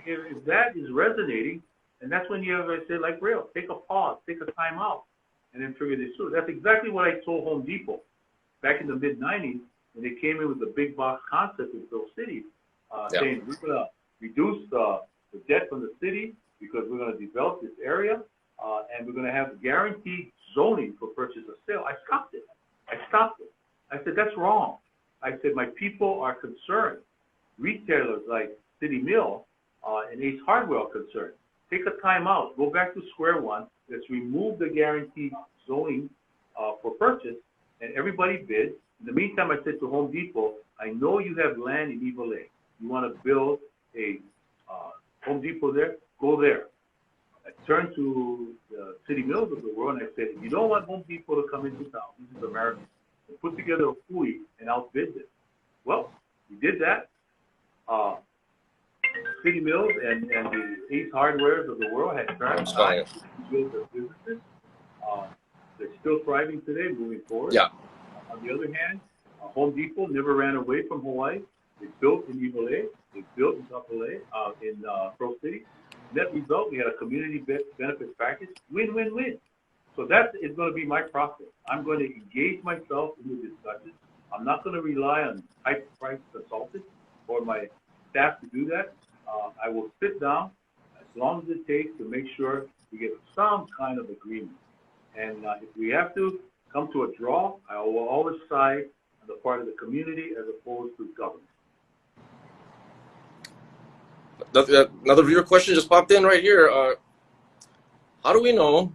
if that is resonating, and that's when you have, I say, like rail, take a pause, take a time out, and then figure this through. That's exactly what I told Home Depot back in the mid-'90s when they came in with the big box concept in those cities, saying we're going to reduce the debt from the city because we're going to develop this area, and we're going to have guaranteed zoning for purchase or sale. I stopped it. I said, that's wrong. I said, my people are concerned. Retailers like City Mill and Ace Hardware are concerned. Take a time out. Go back to square one. Let's remove the guaranteed zoning for purchase, and everybody bid. In the meantime, I said to Home Depot, I know you have land in Ivalue. You want to build a Home Depot there? Go there. I turned to the City Mills of the world and I said, if you don't want Home Depot to come into town, this is America, and put together a fui and outbid it. Well, we did that. City Mills and the Ace Hardwares of the world had turned to build their businesses. They're still thriving today, moving forward. Yeah. On the other hand, Home Depot never ran away from Hawaii. They built in Ivalue. They built in Kapolei, in Pro City. Net result, we had a community benefits package, win-win-win. So that is going to be my process. I'm going to engage myself in the discussion. I'm not going to rely on high-priced consultants or my staff to do that. I will sit down as long as it takes to make sure we get some kind of agreement. And if we have to come to a draw, I will always side on the part of the community as opposed to government. Another viewer question just popped in right here. How do we know?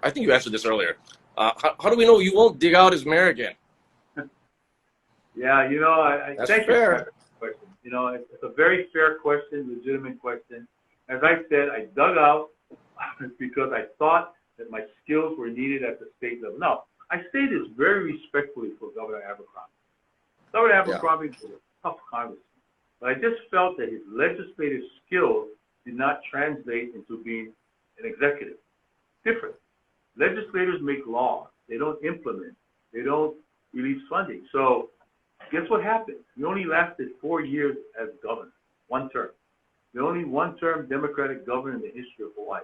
I think you answered this earlier. How do we know you won't dig out as mayor again? Yeah, you know, I That's thank fair. you for that question. You know, it's a very fair question, legitimate question. As I said, I dug out because I thought that my skills were needed at the state level. Now, I say this very respectfully for Governor Abercrombie. Governor Abercrombie was a tough congressman, but I just felt that his legislative skills did not translate into being an executive. Different. Legislators make laws. They don't implement. They don't release funding. So guess what happened? He only lasted 4 years as governor, one term. The only one-term Democratic governor in the history of Hawaii.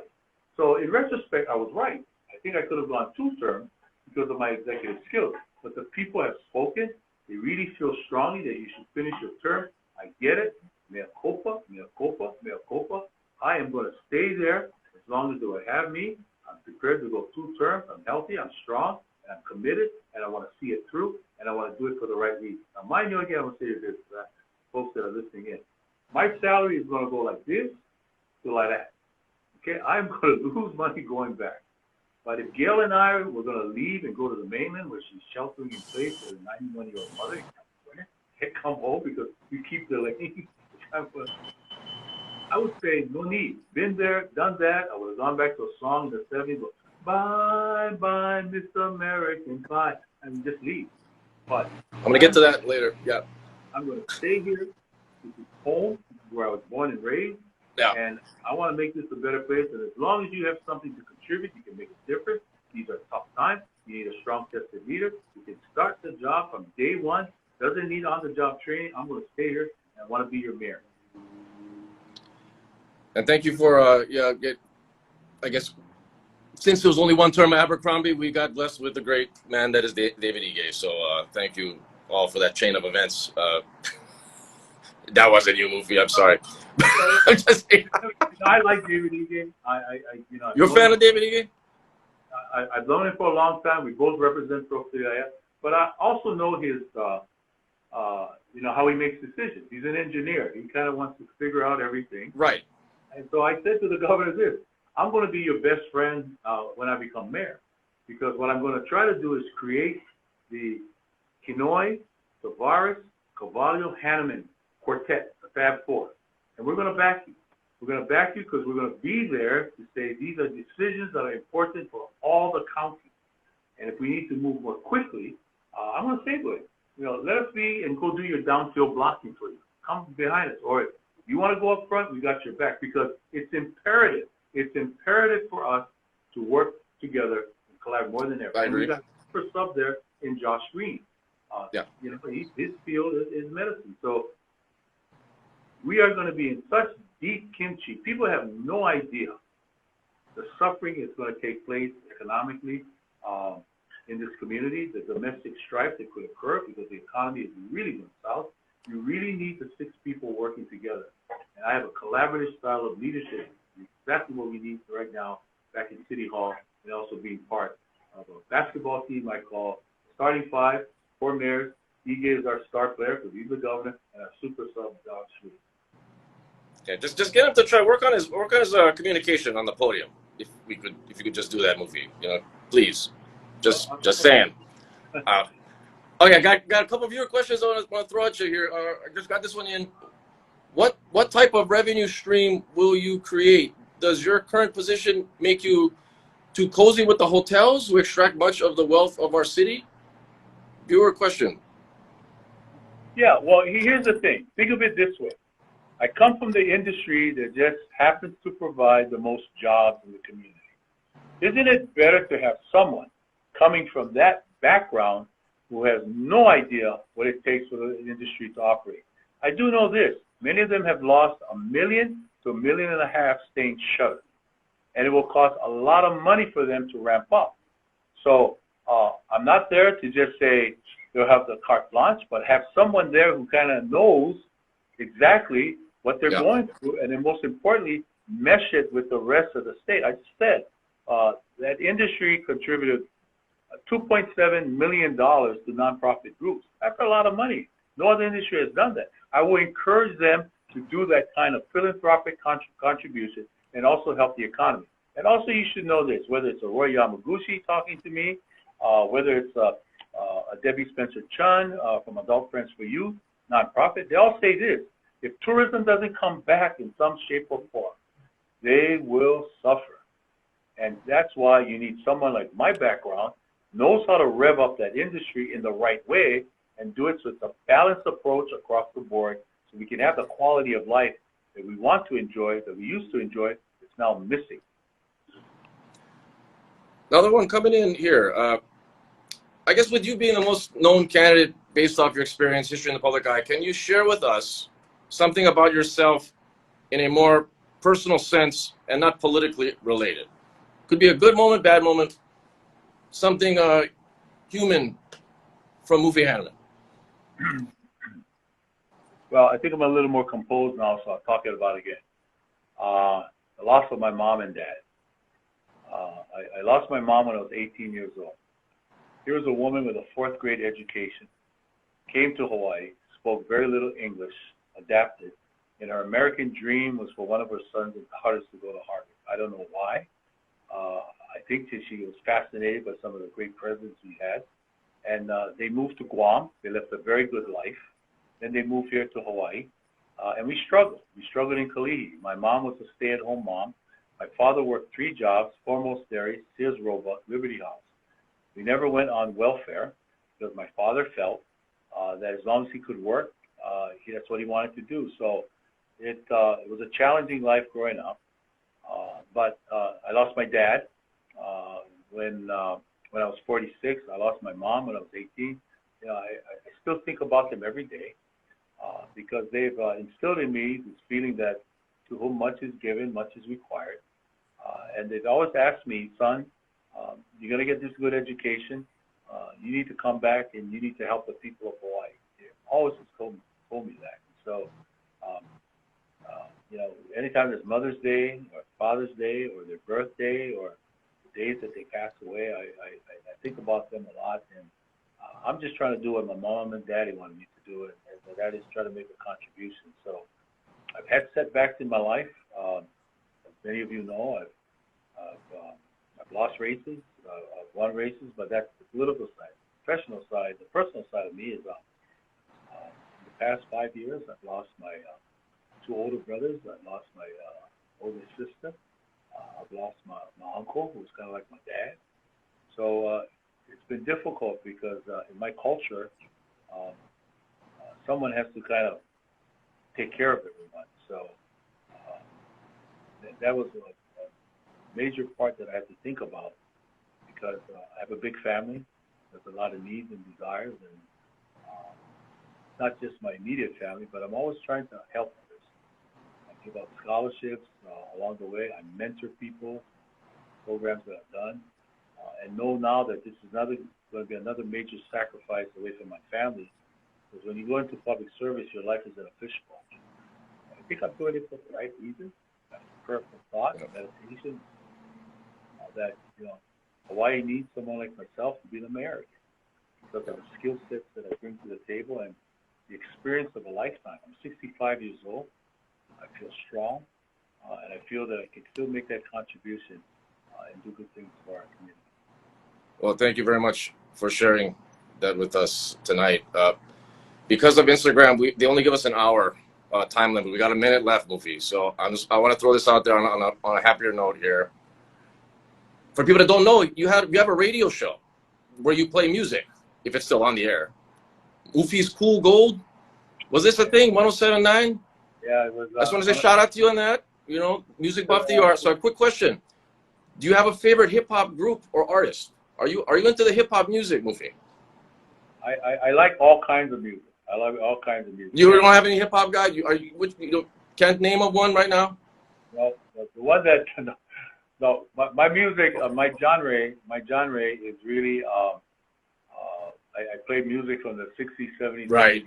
So in retrospect, I was right. I think I could have gone 2 terms because of my executive skills. but the people have spoken. They really feel strongly that you should finish your term. I get it. Mea culpa, mea culpa, mea culpa. I am going to stay there as long as they will have me. I'm prepared to go 2 terms. I'm healthy, I'm strong, and I'm committed, and I want to see it through, and I want to do it for the right reason. Now, mind you, again, I'm going to say this to folks that are listening in. My salary is going to go like this to like that. Okay, I'm going to lose money going back. But if Gail and I were going to leave and go to the mainland where she's sheltering in place with a 91-year-old mother in California, and come home because we keep delaying, I would say no need. Been there, done that. I would have gone back to a song in the 70s, bye, bye, Mr. American Pie, and just leave. But I'm going to get to that later. Yeah. I'm going to stay here. This is home, where I was born and raised. Yeah. And I want to make this a better place. And as long as you have something to contribute, you can make a difference. These are tough times. You need a strong, tested leader. You can start the job from day one. Doesn't need on-the-job training. I'm going to stay here, and I want to be your mayor. And thank you for, I guess, since there was only 1 term at Abercrombie, we got blessed with the great man that is David Ige. So thank you all for that chain of events. That wasn't you, Mufi. I'm sorry. I'm just saying. I like David Ige. You're a fan of David Ige? I've known him for a long time. We both represent Friendlier. But I also know his, how he makes decisions. He's an engineer. He kind of wants to figure out everything. Right. And so I said to the governor this, I'm going to be your best friend when I become mayor. Because what I'm going to try to do is create the Kinoy, Tavares, Carvalho, Hannemann quartet, the Fab Four. And we're going to back you. We're going to back you because we're going to be there to say these are decisions that are important for all the counties. And if we need to move more quickly, I'm going to say to it, let us be and go do your downfield blocking for you. Come behind us. Or if you want to go up front, we got your back because it's imperative. It's imperative for us to work together and collaborate more than ever. I agree. And we got a super sub there in Josh Green. Yeah. His field is medicine. So we are going to be in such deep kimchi. People have no idea the suffering is going to take place economically in this community, the domestic strife that could occur because the economy is really going south. You really need the 6 people working together. And I have a collaborative style of leadership, exactly what we need right now back in City Hall, and also being part of a basketball team I call Starting 5, 4 mayors. Ige is our star player because he's the governor, and our super sub, Josh Green. Okay, just get him to try work on his communication on the podium. If you could just do that, Mufi, please. Just saying. Okay, I got a couple of viewer questions I want to throw at you here. I just got this one in. What type of revenue stream will you create? Does your current position make you too cozy with the hotels who extract much of the wealth of our city? Viewer question. Yeah, well, here's the thing. Think of it this way. I come from the industry that just happens to provide the most jobs in the community. Isn't it better to have someone coming from that background who has no idea what it takes for the industry to operate? I do know this. Many of them have lost $1 million to $1.5 million staying shuttered. And it will cost a lot of money for them to ramp up. So I'm not there to just say they'll have the carte blanche, but have someone there who kind of knows exactly what they're going through, and then most importantly, mesh it with the rest of the state. I just said that industry contributed $2.7 million to nonprofit groups. That's a lot of money. No other industry has done that. I will encourage them to do that kind of philanthropic contribution and also help the economy. And also you should know this, whether it's a Roy Yamaguchi talking to me, whether it's a Debbie Spencer-Chun from Adult Friends for Youth, nonprofit, they all say this: if tourism doesn't come back in some shape or form, they will suffer. And that's why you need someone like my background, knows how to rev up that industry in the right way and do it so it's a balanced approach across the board so we can have the quality of life that we want to enjoy, that we used to enjoy, it's now missing. Another one coming in here. I guess with you being the most known candidate based off your experience, history in the public eye, can you share with us something about yourself in a more personal sense and not politically related? Could be a good moment, bad moment, something human from Mufi Hannemann? Well, I think I'm a little more composed now, so I'll talk about it again. The loss of my mom and dad. I lost my mom when I was 18 years old. Here was a woman with a fourth grade education, came to Hawaii, spoke very little English, adapted, and her American dream was for one of her sons and daughters to go to Harvard. I don't know why. I think that she was fascinated by some of the great presidents we had. And they moved to Guam. They left a very good life. Then they moved here to Hawaii. And we struggled. We struggled in Kalihi. My mom was a stay-at-home mom. My father worked 3 jobs, Foremost Dairy, Sears Roebuck, Liberty House. We never went on welfare because my father felt that as long as he could work, that's what he wanted to do. So it was a challenging life growing up. But I lost my dad when I was 46. I lost my mom when I was 18. I still think about them every day because they've instilled in me this feeling that to whom much is given, much is required. And they've always asked me, son, you're going to get this good education. You need to come back and you need to help the people of Hawaii. They always told me that. So, anytime there's Mother's Day or Father's Day or their birthday or the days that they pass away, I think about them a lot. And I'm just trying to do what my mom and daddy wanted me to do, and that is try to make a contribution. So I've had setbacks in my life. As many of you know, I've lost races. I've won races, but that's the political side. The professional side, the personal side of me is in the past 5 years, I've lost my 2 older brothers. I've lost my older sister. I've lost my uncle, who's kind of like my dad. So it's been difficult because in my culture, someone has to kind of take care of everyone. So that was a major part that I had to think about because I have a big family. There's a lot of needs and desires, and not just my immediate family, but I'm always trying to help others. I give out scholarships along the way. I mentor people, programs that I've done, and know now that this is going to be another major sacrifice away from my family. Because when you go into public service, your life is in a fishbowl. I think I'm doing it for the right reason. That's a prayerful thought, meditation. That Hawaii needs someone like myself to be the mayor again because of the skill sets that I bring to the table and the experience of a lifetime. I'm 65 years old. I feel strong, and I feel that I can still make that contribution and do good things for our community. Well, thank you very much for sharing that with us tonight. Because of Instagram, they only give us an hour time limit. We got a minute left, Mufi. So I want to throw this out there on a happier note here. For people that don't know, you have a radio show where you play music, if it's still on the air. Mufi's Cool Gold. Was this a thing, 107.9? Yeah, it was. I just want to say shout out to you on that. Music buff that you are. So a quick question. Do you have a favorite hip-hop group or artist? Are you into the hip-hop music, Mufi? I like all kinds of music. I love all kinds of music. You don't have any hip-hop guy? Can't name of one right now? No, the one that... No, my music, my genre is really, I play music from the 60s, 70s. Right.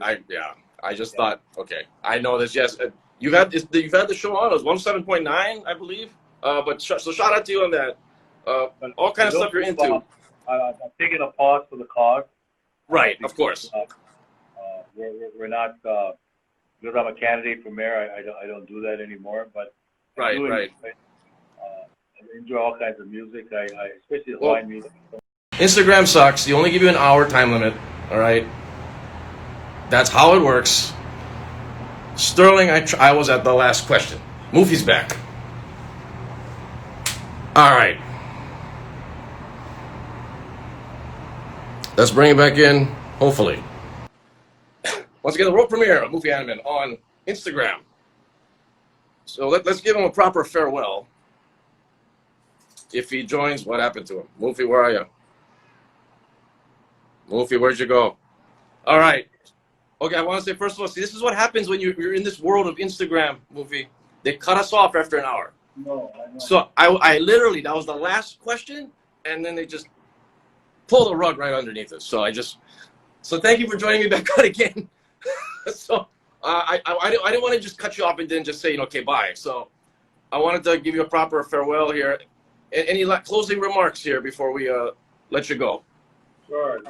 I just thought, okay, I know this. Yes, you've had the show on. It was 107.9, I believe. So shout out to you on that. All kind of stuff you're into. I'm taking a pause for the cause. Right, of course. We're not because I'm a candidate for mayor. I don't do that anymore. But right. I enjoy all kinds of music. I especially Hawaiian music. Instagram sucks. They only give you an hour time limit. All right. That's how it works. Sterling, I was at the last question. Mufi's back. All right. Let's bring it back in, hopefully. Once again, the world premiere of Mufi Hannemann on Instagram. So let's give him a proper farewell. If he joins, what happened to him? Mufi, where are you? Mufi, where'd you go? All right. Okay, I want to say, first of all, see, this is what happens when you're in this world of Instagram, Mufi. They cut us off after an hour. No, I know. So I literally, that was the last question, and then they just pull the rug right underneath us. So So thank you for joining me back on again. So I didn't want to just cut you off and then just say, okay, bye. So I wanted to give you a proper farewell here. Any closing remarks here before we let you go? Sure.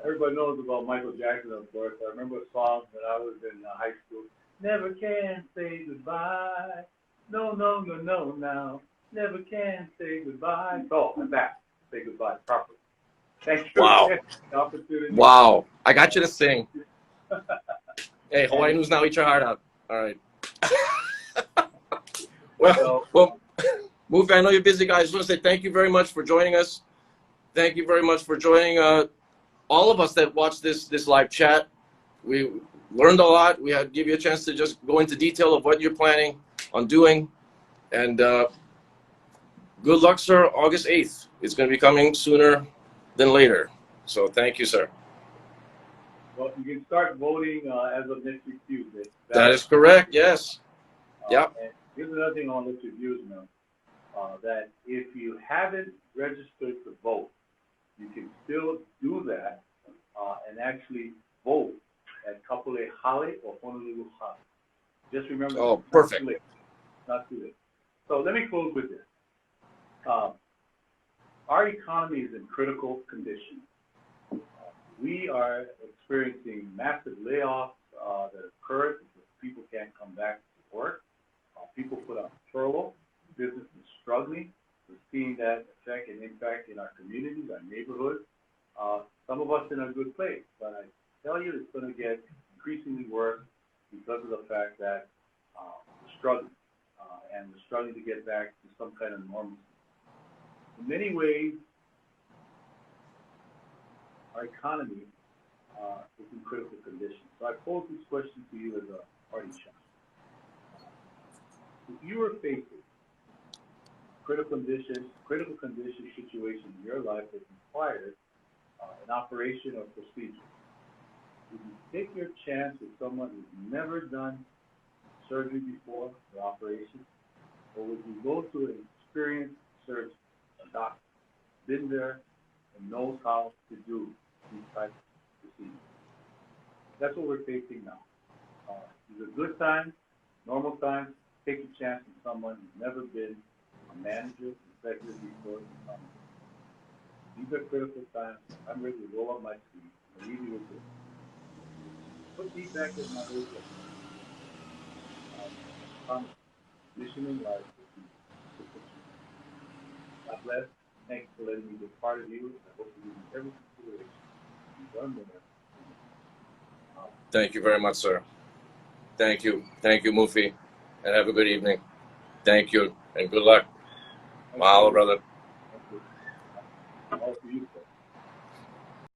Everybody knows about Michael Jackson, of course. I remember a song when I was in high school. Never can say goodbye. No, no, no, no, now. Never can say goodbye. So, I'm back. Say goodbye properly. Thank you Wow. again for the opportunity. Wow. I got you to sing. Hey, Hawaii News Now, eat your heart out. All right. Well, Mufi, I know you're busy, guys. I just want to say thank you very much for joining us. Thank you very much for joining all of us that watched this live chat. We learned a lot. We had give you a chance to just go into detail of what you're planning on doing. And good luck, sir. August 8th. It's going to be coming sooner than later. So thank you, sir. Well, you can start voting as of next week Tuesday. That is correct, yes. Yeah. And here's another thing I want to let your viewers know, that if you haven't registered to vote, you can still do that and actually vote at Kapolei Hale or Honolulu Hale. Just remember, Oh, perfect. Not too late. So let me close with this. Our economy is in critical condition. We are experiencing massive layoffs that occur because people can't come back to work. People put on furlough. Business is struggling. We're seeing that effect and impact in our communities, our neighborhoods. Some of us in a good place, but I tell you, it's going to get increasingly worse because of the fact that we're struggling, and we're struggling to get back to some kind of normalcy. In many ways, our economy is in critical condition. So I pose this question to you as a party shop. If you were facing critical condition situation in your life that required an operation or procedure, would you take your chance with someone who's never done surgery before or operation, or would you go to an experienced surgeon, a doctor, been there and knows how to do these types of procedures? That's what we're facing now. These are good times, normal times. Take a chance with someone who's never been a manager, executive before. These are critical times. I'm ready to roll up my sleeves and leave you with this. Put me back in my age. Mission in life. God bless. Thanks for letting me be part of you. I hope you use every consideration. You've done there. Thank you very much, sir. Thank you. Thank you, Mufi. And have a good evening. Thank you, and good luck. Mahalo, brother.